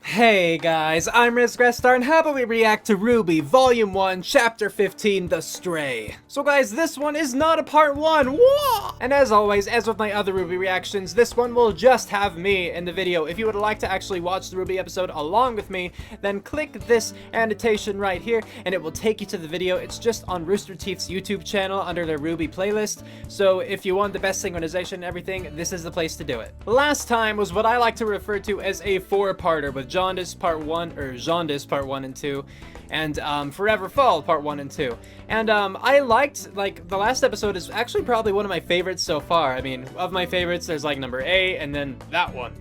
Hey guys, I'm Grestar, and how about we react to RWBY Volume 1, Chapter 15, The Stray. So guys, this one is not a Part 1, whoa! And as always, as with my other RWBY reactions, this one will just have me in the video. If you would like to actually watch the RWBY episode along with me, then click this annotation right here, and it will take you to the video. It's just on Rooster Teeth's YouTube channel under their RWBY playlist, so if you want the best synchronization and everything, this is the place to do it. Last time was what I like to refer to as a four-parter, with Jaundice Part 1, or Jaundice Part 1 and 2, and Forever Fall Part 1 and 2. And I liked, like, the last episode is actually probably one of my favorites so far. I mean, of my favorites, there's like number 8, and then that one.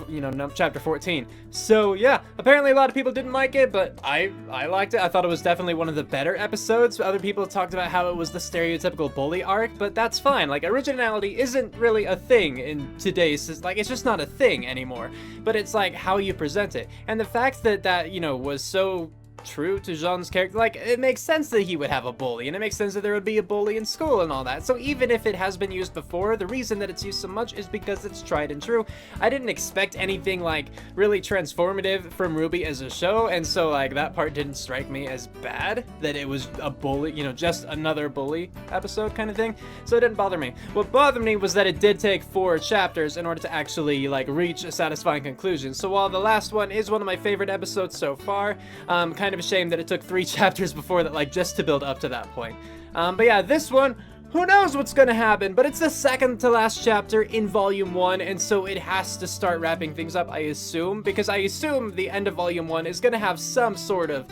You know, chapter 14. So yeah, apparently a lot of people didn't like it, but I liked it. I thought it was definitely one of the better episodes. Other people talked about how it was the stereotypical bully arc, but that's fine. Like, originality isn't really a thing in today's, like, it's just not a thing anymore. But it's like how you present it. And the fact that, you know, was so true to Jean's character, like, it makes sense that he would have a bully, and it makes sense that there would be a bully in school and all that. So even if it has been used before, the reason that it's used so much is because it's tried and true. I didn't expect anything like really transformative from RWBY as a show, and so like that part didn't strike me as bad, that it was a bully, you know, just another bully episode kind of thing. So it didn't bother me. What bothered me was that it did take 4 chapters in order to actually like reach a satisfying conclusion. So while the last one is one of my favorite episodes so far, kind of a shame that it took 3 chapters before that, like, just to build up to that point. But yeah, this one, who knows what's gonna happen, but it's the second to last chapter in Volume 1, and so it has to start wrapping things up, I assume, because I assume the end of Volume 1 is gonna have some sort of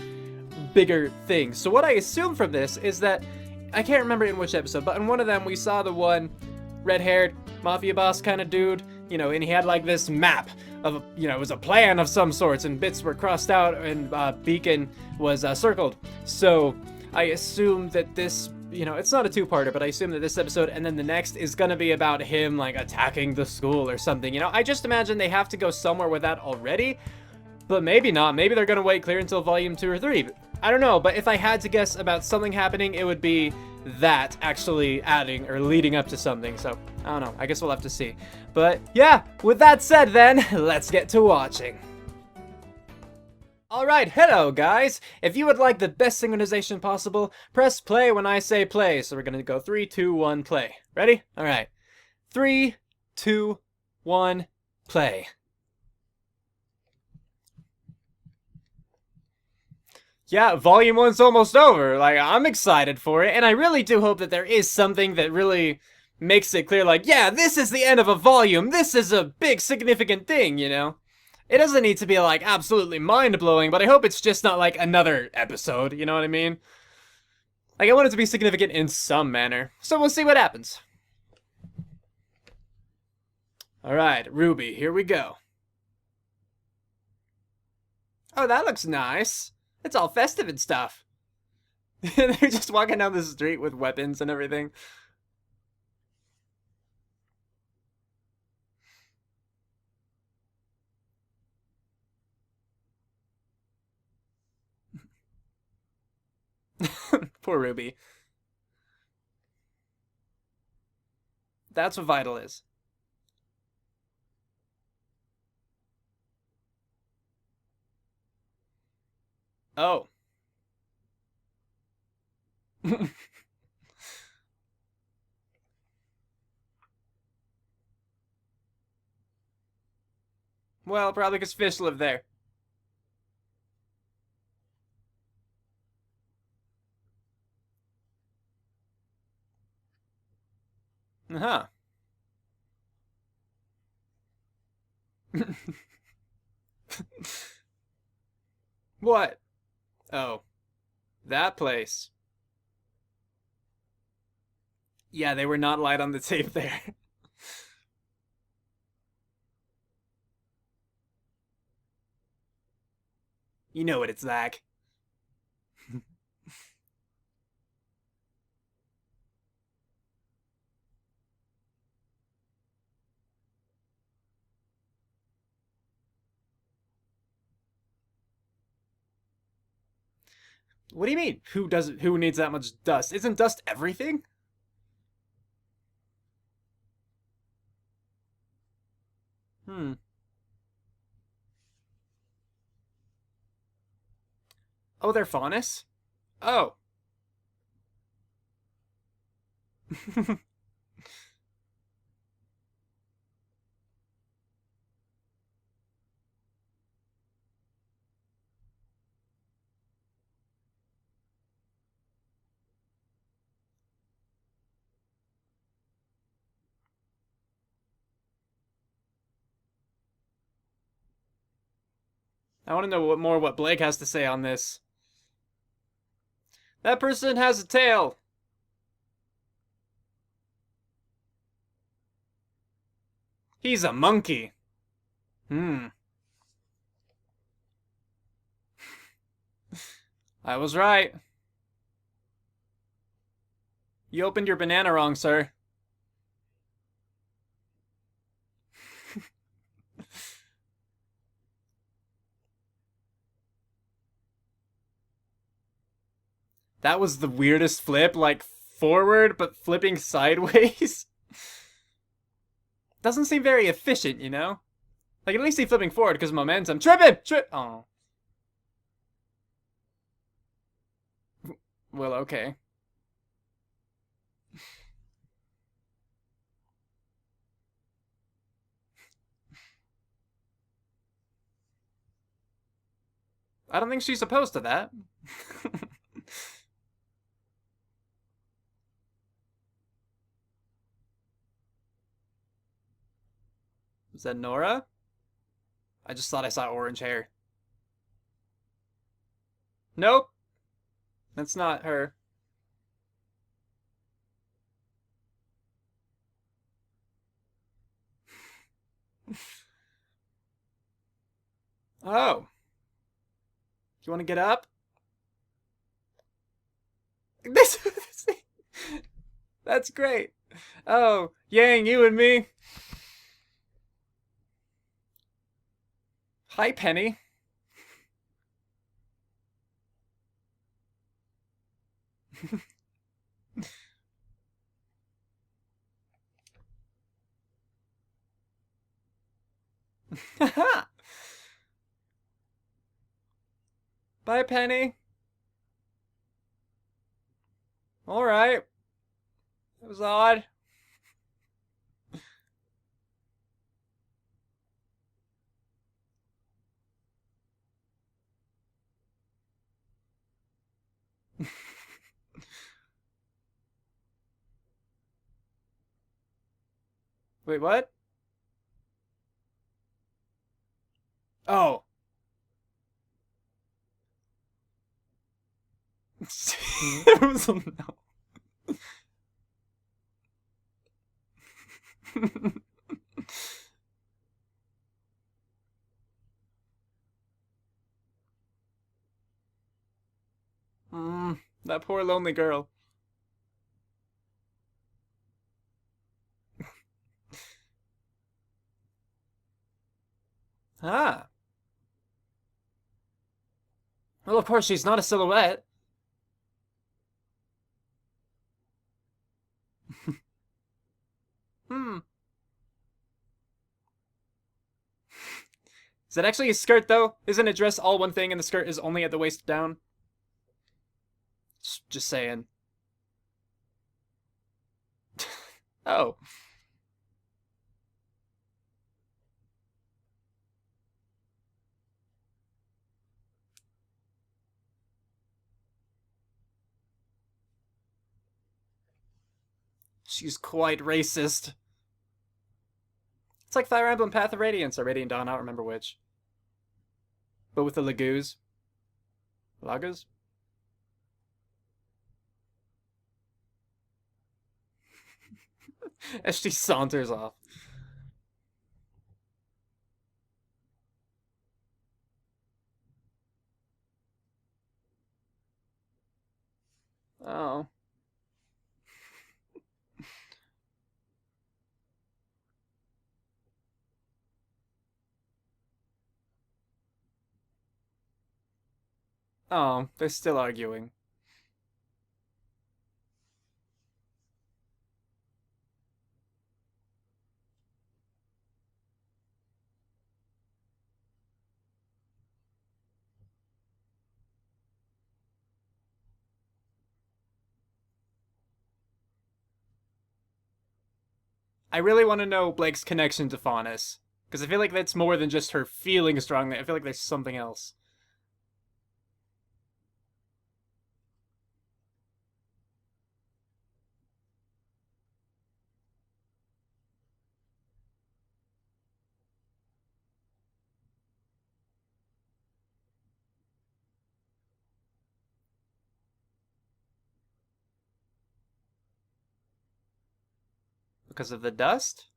bigger thing. So what I assume from this is that, I can't remember in which episode, but in one of them we saw the one red-haired mafia boss kind of dude, you know, and he had like this map of, you know, it was a plan of some sorts, and bits were crossed out, and Beacon was circled. So I assume that this, you know, it's not a 2-parter, but I assume that this episode and then the next is gonna be about him like attacking the school or something. You know, I just imagine they have to go somewhere with that already, but maybe not. Maybe they're gonna wait clear until Volume 2 or 3. I don't know, but if I had to guess about something happening, it would be that actually adding or leading up to something. So I don't know, I guess we'll have to see. But yeah, with that said then, let's get to watching. Alright, hello guys! If you would like the best synchronization possible, press play when I say play. So we're gonna go 3, 2, 1, play. Ready? Alright. 3, 2, 1, play. Yeah, Volume 1's almost over. Like, I'm excited for it, and I really do hope that there is something that really makes it clear, like, yeah, this is the end of a volume. This is a big, significant thing, you know? It doesn't need to be, like, absolutely mind-blowing, but I hope it's just not, like, another episode, you know what I mean? Like, I want it to be significant in some manner. So we'll see what happens. Alright, RWBY, here we go. Oh, that looks nice. It's all festive and stuff. They're just walking down the street with weapons and everything. Poor RWBY. That's what Vytal is. Oh. Well, probably because fish live there. Uh-huh. What? Oh. That place. Yeah, they were not light on the tape there. You know what it's like. What do you mean? Who needs that much dust? Isn't dust everything? Hmm. Oh, they're Faunus? Oh. I want to know what Blake has to say on this. That person has a tail. He's a monkey. Hmm. I was right. You opened your banana wrong, sir. That was the weirdest flip, like forward, but flipping sideways. Doesn't seem very efficient, you know? Like, at least he's flipping forward because of momentum. Trip him! Trip! Oh. Well, okay. I don't think she's opposed to that. Is that Nora? I just thought I saw orange hair. Nope. That's not her. Oh. You want to get up? This, that's great. Oh, Yang, you and me. Hi, Penny. Bye, Penny. Alright. It was odd. Wait, what? Oh. It was a no. That poor lonely girl. Ah. Well, of course, she's not a silhouette. Hmm. Is that actually a skirt, though? Isn't a dress all one thing and the skirt is only at the waist down? Just saying. Oh. She's quite racist. It's like Fire Emblem Path of Radiance or Radiant Dawn, I don't remember which. But with the Lagoos. Lagos? As she saunters off. Oh. Oh, they're still arguing. I really want to know Blake's connection to Faunus. Because I feel like that's more than just her feeling strongly. I feel like there's something else. Because of the dust?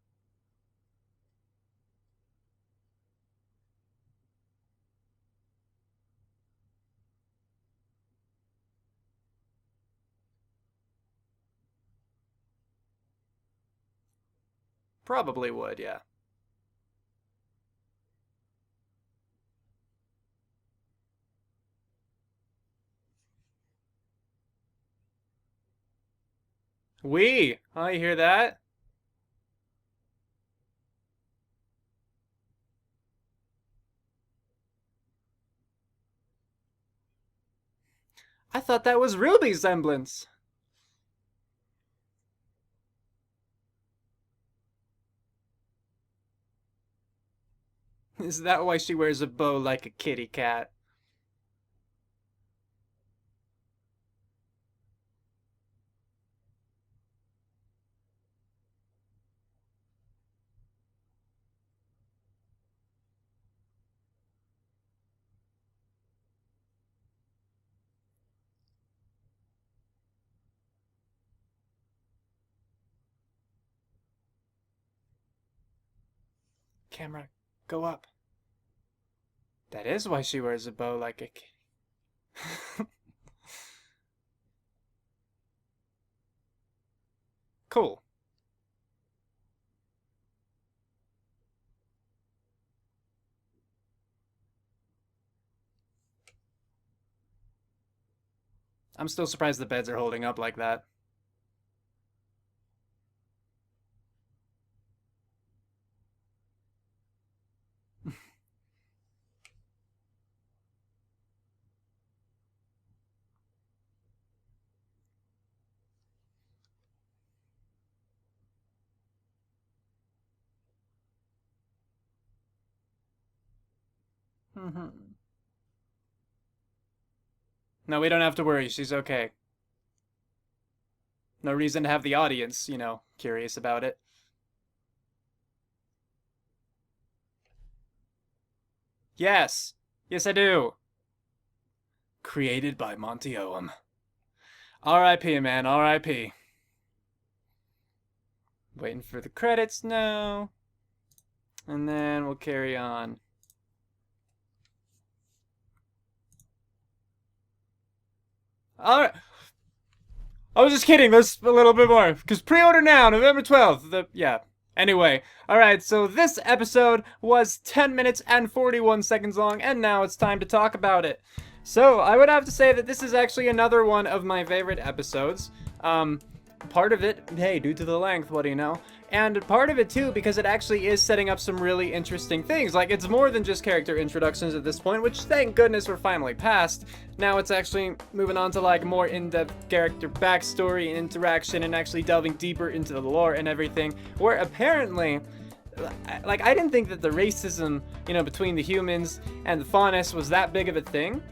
Probably would, yeah. We. Oh, you hear that? I thought that was Ruby's semblance. Is that why she wears a bow like a kitty cat? Camera, go up. That is why she wears a bow like a kitty. Cool. I'm still surprised the beds are holding up like that. No, we don't have to worry. She's okay. No reason to have the audience, curious about it. Yes. Yes, I do. Created by Monty Oum. R.I.P., man. R.I.P. Waiting for the credits now. And then we'll carry on. Alright. I was just kidding. There's a little bit more. Because pre-order now, November 12th. Yeah. Anyway. Alright, so this episode was 10 minutes and 41 seconds long, and now it's time to talk about it. So, I would have to say that this is actually another one of my favorite episodes. Part of it, hey, due to the length, what do you know? And part of it, too, because it actually is setting up some really interesting things. Like, it's more than just character introductions at this point, which, thank goodness, we're finally past. Now it's actually moving on to, like, more in-depth character backstory and interaction and actually delving deeper into the lore and everything, where apparently... Like, I didn't think that the racism, between the humans and the Faunus was that big of a thing.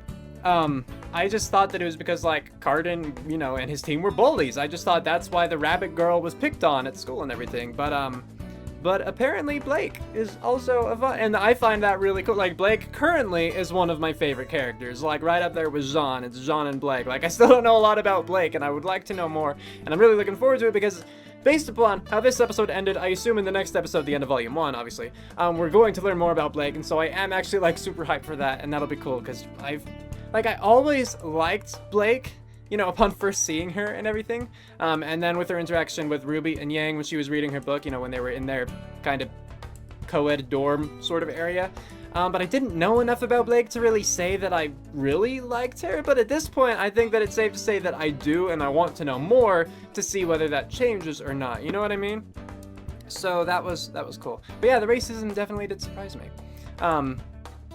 I just thought that it was because, like, Cardin, and his team were bullies. I just thought that's why the rabbit girl was picked on at school and everything. But apparently Blake is also and I find that really cool. Like, Blake currently is one of my favorite characters. Like, right up there with Jean. It's Jean and Blake. Like, I still don't know a lot about Blake, and I would like to know more. And I'm really looking forward to it because... based upon how this episode ended, I assume in the next episode, the end of Volume 1, obviously, we're going to learn more about Blake, and so I am actually, like, super hyped for that, and that'll be cool, because I always liked Blake, upon first seeing her and everything, and then with her interaction with Ruby and Yang when she was reading her book, when they were in their kind of co-ed dorm sort of area. But I didn't know enough about Blake to really say that I really liked her, but at this point, I think that it's safe to say that I do, and I want to know more to see whether that changes or not, you know what I mean? So that was cool. But yeah, the racism definitely did surprise me.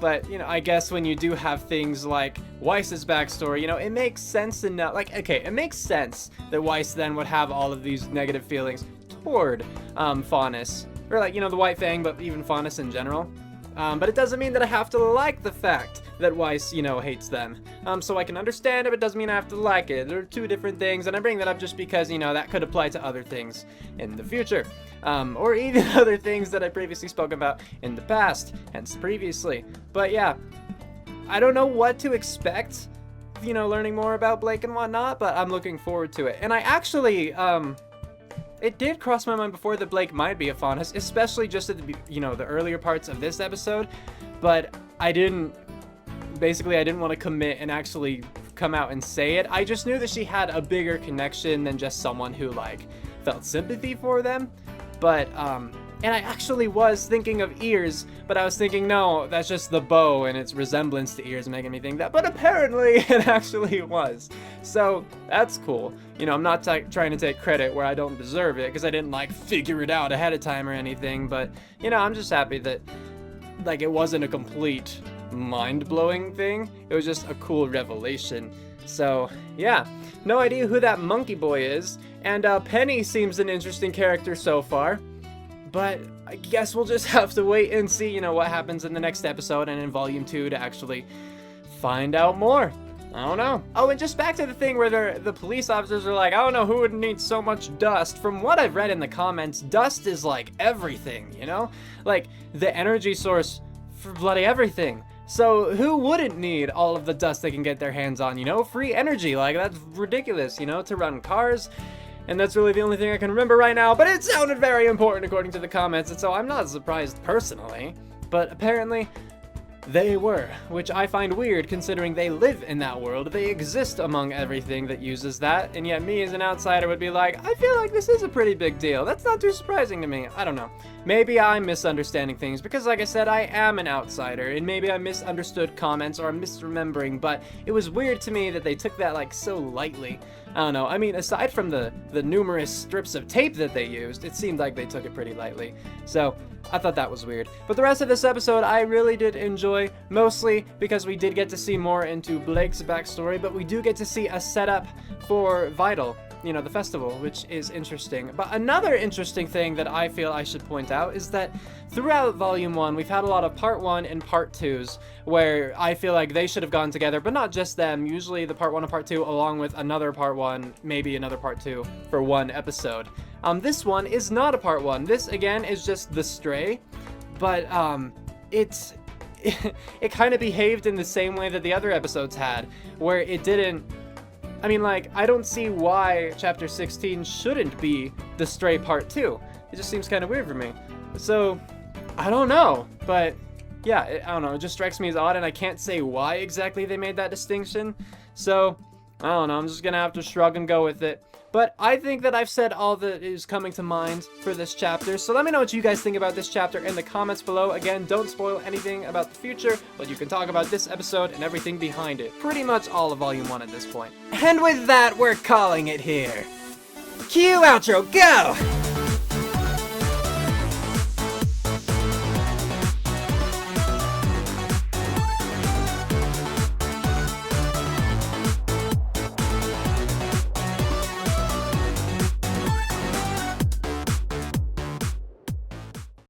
But, I guess when you do have things like Weiss's backstory, it makes sense enough, like, okay, it makes sense that Weiss then would have all of these negative feelings toward Faunus. Or like, the White Fang, but even Faunus in general. But it doesn't mean that I have to like the fact that Weiss, hates them. So I can understand it, but it doesn't mean I have to like it. They're two different things, and I bring that up just because, that could apply to other things in the future. Or even other things that I previously spoke about in the past, hence previously. But yeah, I don't know what to expect, learning more about Blake and whatnot, but I'm looking forward to it. And I actually, it did cross my mind before that Blake might be a Faunus, especially just at the, the earlier parts of this episode, but I didn't want to commit and actually come out and say it. I just knew that she had a bigger connection than just someone who, felt sympathy for them, but, and I actually was thinking of ears, but I was thinking, no, that's just the bow and its resemblance to ears making me think that, but apparently it actually was. So that's cool. I'm not trying to take credit where I don't deserve it, because I didn't figure it out ahead of time or anything, but I'm just happy that it wasn't a complete mind-blowing thing. It was just a cool revelation. So yeah, no idea who that monkey boy is, and Penny seems an interesting character so far. But I guess we'll just have to wait and see, what happens in the next episode and in Volume 2 to actually find out more. I don't know. Oh, and just back to the thing where the police officers are like, I don't know who would need so much dust. From what I've read in the comments, dust is everything, the energy source for bloody everything. So who wouldn't need all of the dust they can get their hands on, free energy. That's ridiculous, to run cars. And that's really the only thing I can remember right now, but it sounded very important according to the comments, and so I'm not surprised personally, but apparently they were, which I find weird considering they live in that world, they exist among everything that uses that, and yet me as an outsider would be like, I feel like this is a pretty big deal, that's not too surprising to me, I don't know. Maybe I'm misunderstanding things, because like I said, I am an outsider, and maybe I misunderstood comments or I'm misremembering, but it was weird to me that they took that so lightly. I don't know, I mean, aside from the numerous strips of tape that they used, it seemed like they took it pretty lightly. So, I thought that was weird. But the rest of this episode I really did enjoy, mostly because we did get to see more into Blake's backstory, but we do get to see a setup for Vytal, the festival, which is interesting. But another interesting thing that I feel I should point out is that throughout Volume 1, we've had a lot of Part 1 and Part 2s, where I feel like they should have gone together, but not just them. Usually the Part 1 and Part 2 along with another Part 1, maybe another Part 2 for one episode. This one is not a Part 1. This, again, is just The Stray, but it kind of behaved in the same way that the other episodes had, where it didn't... I mean, I don't see why Chapter 16 shouldn't be The Stray Part 2. It just seems kind of weird for me. So, I don't know, but yeah, I don't know, it just strikes me as odd, and I can't say why exactly they made that distinction. So, I don't know, I'm just gonna have to shrug and go with it. But I think that I've said all that is coming to mind for this chapter, so let me know what you guys think about this chapter in the comments below. Again, don't spoil anything about the future, but you can talk about this episode and everything behind it. Pretty much all of Volume 1 at this point. And with that, we're calling it here. Cue outro, go!